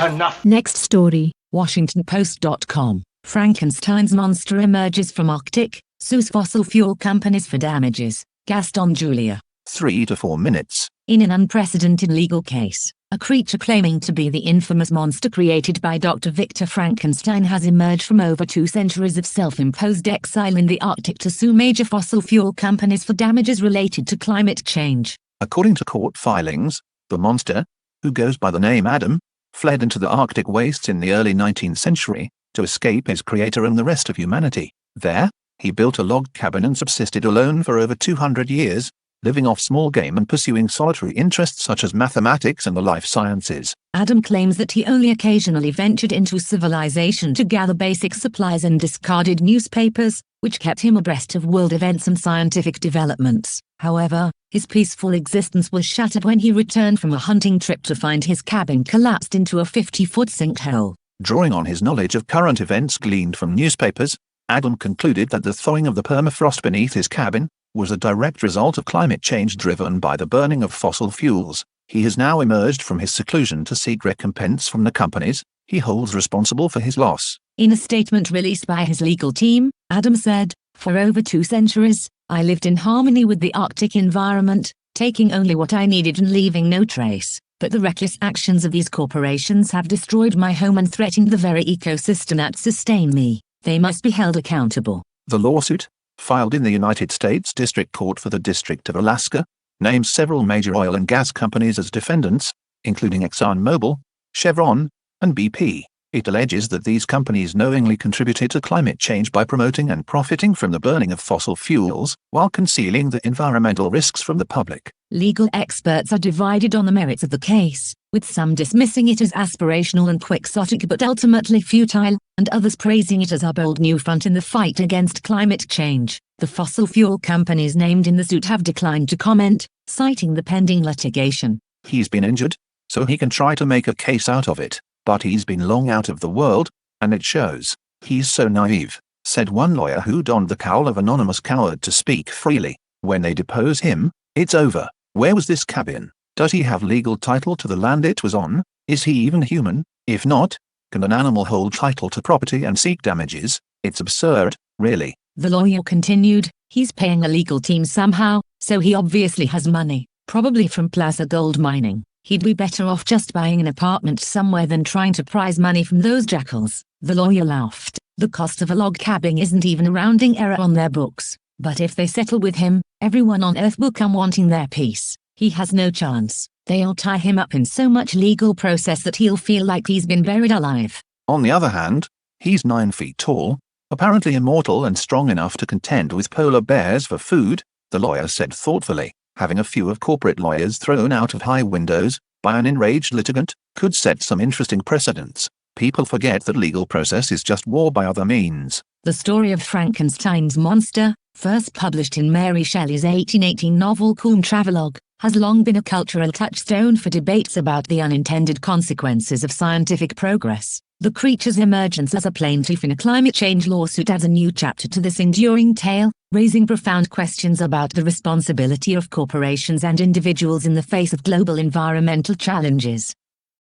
enough. Next story, WashingtonPost.com. Frankenstein's monster emerges from Arctic, sues fossil fuel companies for damages. Gaston Julia. 3 to 4 minutes. In an unprecedented legal case, a creature claiming to be the infamous monster created by Dr. Victor Frankenstein has emerged from over 2 centuries of self-imposed exile in the Arctic to sue major fossil fuel companies for damages related to climate change. According to court filings, the monster, who goes by the name Adam, fled into the Arctic wastes in the early 19th century to escape his creator and the rest of humanity. There, he built a log cabin and subsisted alone for over 200 years, living off small game and pursuing solitary interests such as mathematics and the life sciences. Adam claims that he only occasionally ventured into civilization to gather basic supplies and discarded newspapers, which kept him abreast of world events and scientific developments. However, his peaceful existence was shattered when he returned from a hunting trip to find his cabin collapsed into a 50-foot sinkhole. Drawing on his knowledge of current events gleaned from newspapers, Adam concluded that the thawing of the permafrost beneath his cabin was a direct result of climate change driven by the burning of fossil fuels. He has now emerged from his seclusion to seek recompense from the companies he holds responsible for his loss. In a statement released by his legal team, Adam said, "For over 2 centuries, I lived in harmony with the Arctic environment, taking only what I needed and leaving no trace. But the reckless actions of these corporations have destroyed my home and threatened the very ecosystem that sustained me. They must be held accountable." The lawsuit, filed in the United States District Court for the District of Alaska, names several major oil and gas companies as defendants, including ExxonMobil, Chevron, and BP. It alleges that these companies knowingly contributed to climate change by promoting and profiting from the burning of fossil fuels, while concealing the environmental risks from the public. Legal experts are divided on the merits of the case, with some dismissing it as aspirational and quixotic but ultimately futile, and others praising it as a bold new front in the fight against climate change. The fossil fuel companies named in the suit have declined to comment, citing the pending litigation. He's been injured, so he can try to make a case out of it. But he's been long out of the world, and it shows. He's so naive, said one lawyer who donned the cowl of anonymous coward to speak freely. When they depose him, it's over. Where was this cabin? Does he have legal title to the land it was on? Is he even human? If not, can an animal hold title to property and seek damages? It's absurd, really. The lawyer continued, "He's paying a legal team somehow, so he obviously has money, probably from Plaza Gold Mining. He'd be better off just buying an apartment somewhere than trying to prize money from those jackals." The lawyer laughed. "The cost of a log cabin isn't even a rounding error on their books. But if they settle with him, everyone on Earth will come wanting their piece. He has no chance. They'll tie him up in so much legal process that he'll feel like he's been buried alive." On the other hand, he's 9 feet tall, apparently immortal and strong enough to contend with polar bears for food, the lawyer said thoughtfully. Having a few of corporate lawyers thrown out of high windows by an enraged litigant could set some interesting precedents. People forget that legal process is just war by other means. The story of Frankenstein's monster, first published in Mary Shelley's 1818 novel Coombe Travelogue, has long been a cultural touchstone for debates about the unintended consequences of scientific progress. The creature's emergence as a plaintiff in a climate change lawsuit adds a new chapter to this enduring tale, raising profound questions about the responsibility of corporations and individuals in the face of global environmental challenges.